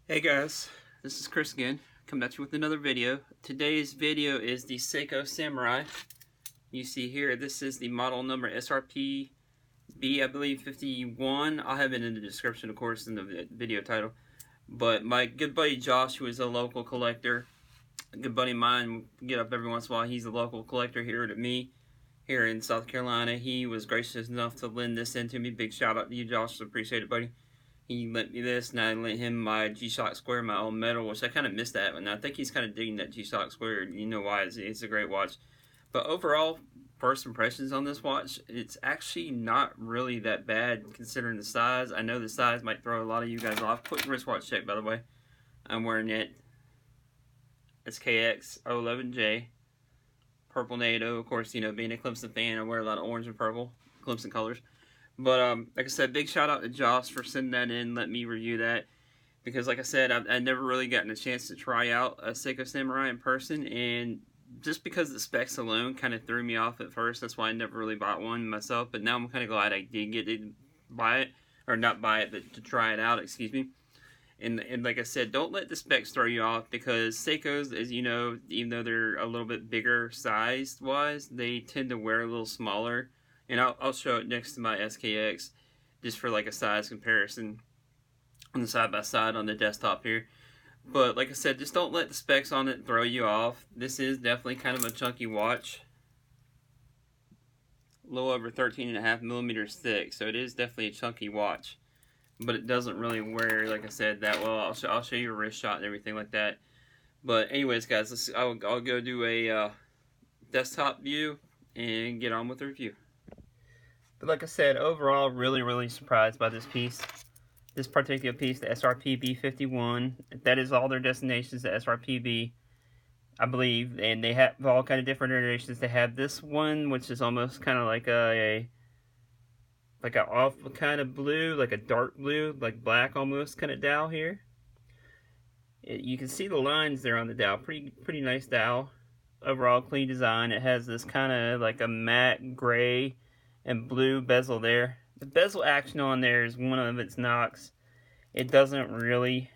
Hey guys, this is Chris again, coming at you with another video. Today's video is the Seiko Samurai. You see here, this is the model number SRPB, I believe, 51. I'll have it in the description, of course, in the video title. But my good buddy Josh, who is a local collector, a good buddy of mine, get up every once in a while. He's a local collector here to me, here in South Carolina. He was gracious enough to lend this in to me. Big shout out to you, Josh. Appreciate it, buddy. He lent me this, and I lent him my G-Shock Square, my own metal, which I kind of missed that. And I think he's kind of digging that G-Shock Square. You know why? It's a great watch. But overall, first impressions on this watch, it's actually not really that bad considering the size. I know the size might throw a lot of you guys off. Quick wristwatch check, by the way. I'm wearing it. SKX 011J. Purple NATO. Of course, you know, being a Clemson fan, I wear a lot of orange and purple. Clemson colors. But like I said, big shout out to Josh for sending that in, let me review that. Because like I said, I've never really gotten a chance to try out a Seiko Samurai in person. And just because the specs alone kind of threw me off at first. That's why I never really bought one myself. But now I'm kind of glad I did get to buy it. Or not buy it, but to try it out, excuse me. And like I said, don't let the specs throw you off. Because Seikos, as you know, even though they're a little bit bigger size-wise, they tend to wear a little smaller. And I'll show it next to my SKX just for like a size comparison on the side-by-side on the desktop here. But like I said, just don't let the specs on it throw you off. This is definitely kind of a chunky watch. A little over 13.5 millimeters thick, so it is definitely a chunky watch. But it doesn't really wear, like I said, that well. I'll show you a wrist shot and everything like that. But anyways, guys, I'll go do a desktop view and get on with the review. But like I said, overall, really surprised by this piece. This particular piece, the SRPB51. That is all their destinations, the SRPB, I believe. And they have all kind of different iterations. They have this one, which is almost kind of like a off kind of blue, like a dark blue, like black almost kind of dial here. You can see the lines there on the dial. Pretty nice dial. Overall, clean design. It has this kind of like a matte gray and blue bezel there. The bezel action on there is one of its knocks. It doesn't really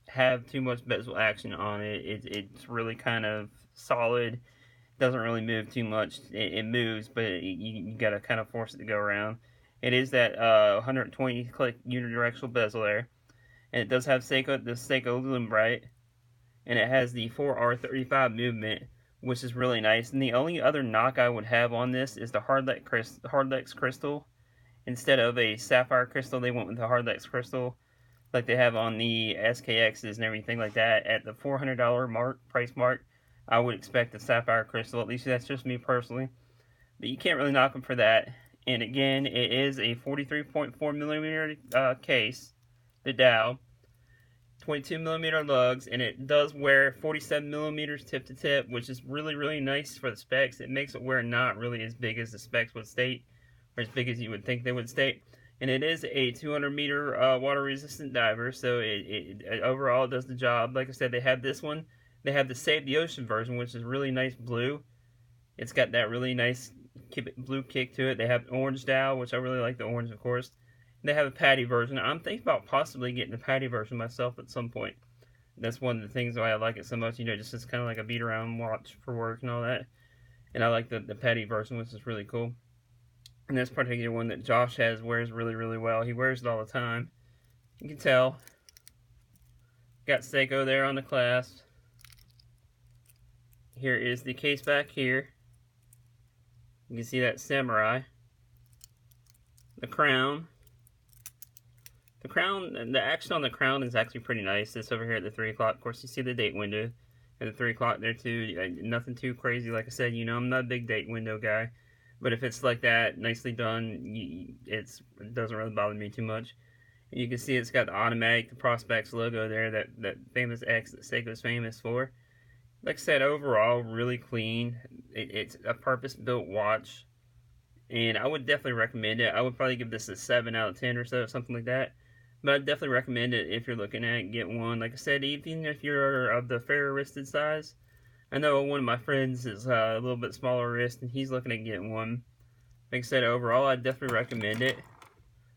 have too much bezel action on it. It's really kind of solid. Doesn't really move too much. It moves, but you gotta kind of force it to go around. It is that 120 click unidirectional bezel there, and it does have the Seiko Lumen Bright, and it has the 4R35 movement, which is really nice. And the only other knock I would have on this is the Hardlex crystal. Instead of a sapphire crystal, they went with the Hardlex crystal like they have on the SKXs and everything like that. At the $400 price mark, I would expect a sapphire crystal. At least that's just me personally. But you can't really knock them for that. And again, it is a 43.4 millimeter case, the dial. 22 millimeter lugs, and it does wear 47 millimeters tip to tip, which is really nice for the specs. It makes it wear not really as big as the specs would state, or as big as you would think they would state. And it is a 200 meter water resistant diver, so it overall does the job. Like I said, they have this one. They have the Save the Ocean version, which is really nice blue. It's got that really nice blue kick to it. They have orange dial, which I really like the orange, of course. They have a patty version. I'm thinking about possibly getting the patty version myself at some point. That's one of the things why I like it so much. You know, just as kind of like a beat around watch for work and all that. And I like the patty version, which is really cool. And this particular one that Josh wears really well. He wears it all the time. You can tell. Got Seiko there on the clasp. Here is the case back here. You can see that Samurai. The crown. The crown, the action on the crown is actually pretty nice. It's over here at the 3 o'clock. Of course, you see the date window at the 3 o'clock there too. Nothing too crazy. Like I said, you know, I'm not a big date window guy. But if it's like that, nicely done, it doesn't really bother me too much. And you can see it's got the automatic, the Prospex logo there, that famous X that Seiko's famous for. Like I said, overall, really clean. It's a purpose-built watch. And I would definitely recommend it. I would probably give this a 7 out of 10 or so, something like that. But I'd definitely recommend it if you're looking at it, get one. Like I said, even if you're of the fair wristed size. I know one of my friends is a little bit smaller wrist, and he's looking at getting one. Like I said, overall, I'd definitely recommend it.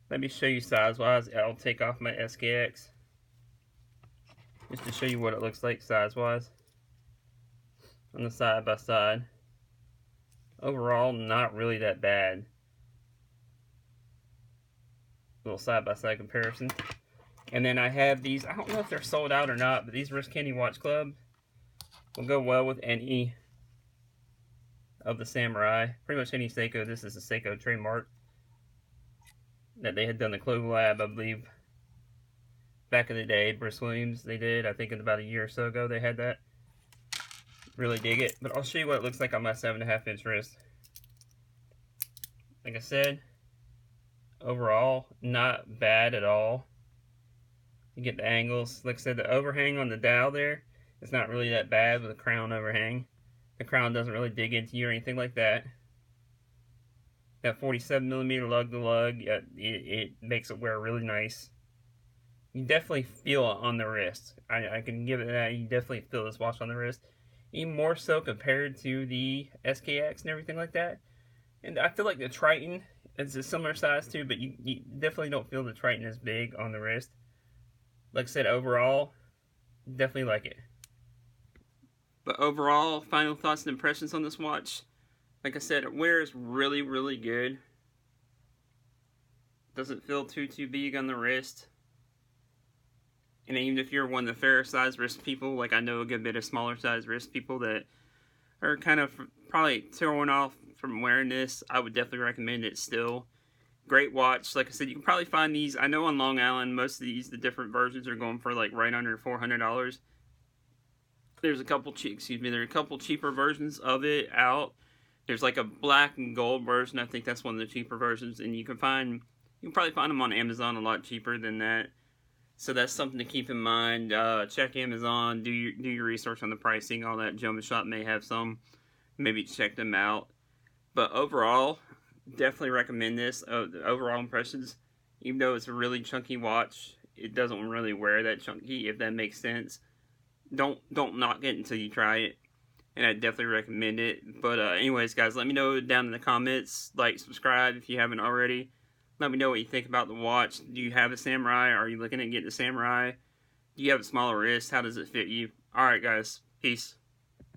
Let me show you size-wise. I'll take off my SKX. just to show you what it looks like size-wise on the side by side. Overall, not really that bad. Little side-by-side comparison. And then I have these, I don't know if they're sold out or not, but these Wrist Candy Watch Club will go well with any of the Samurai. Pretty much any Seiko. This is a Seiko trademark that they had done the collab, I believe, back in the day. Bruce Williams, they did, I think about a year or so ago they had that. Really dig it. But I'll show you what it looks like on my 7.5 inch wrist. Like I said, overall, not bad at all. You get the angles. Like I said, the overhang on the dial there, it's not really that bad with the crown overhang. The crown doesn't really dig into you or anything like that. That 47mm lug to lug, it makes it wear really nice. You definitely feel it on the wrist. I can give it that. You definitely feel this watch on the wrist. Even more so compared to the SKX and everything like that. And I feel like the Triton is a similar size too, but you definitely don't feel the Triton as big on the wrist. Like I said, overall, definitely like it. But overall, final thoughts and impressions on this watch. Like I said, it wears really, really good. Doesn't feel too big on the wrist. And even if you're one of the fair size wrist people, like I know a good bit of smaller size wrist people that are kind of probably throwing off from wearing this, I would definitely recommend it still. Great watch. Like I said, you can probably find these. I know on Long Island, most of these, the different versions are going for like right under $400. There's a couple there are a couple cheaper versions of it out. There's like a black and gold version. I think that's one of the cheaper versions, and you can probably find them on Amazon a lot cheaper than that. So that's something to keep in mind. Check Amazon, do your research on the pricing, all that. Jumbo Shop may have some. Maybe check them out. But overall, definitely recommend this. The overall impressions, even though it's a really chunky watch, it doesn't really wear that chunky, if that makes sense. Don't knock it until you try it, and I definitely recommend it. But anyways, guys, let me know down in the comments. Like, subscribe if you haven't already. Let me know what you think about the watch. Do you have a Samurai? Are you looking at getting a Samurai? Do you have a smaller wrist? How does it fit you? Alright, guys. Peace.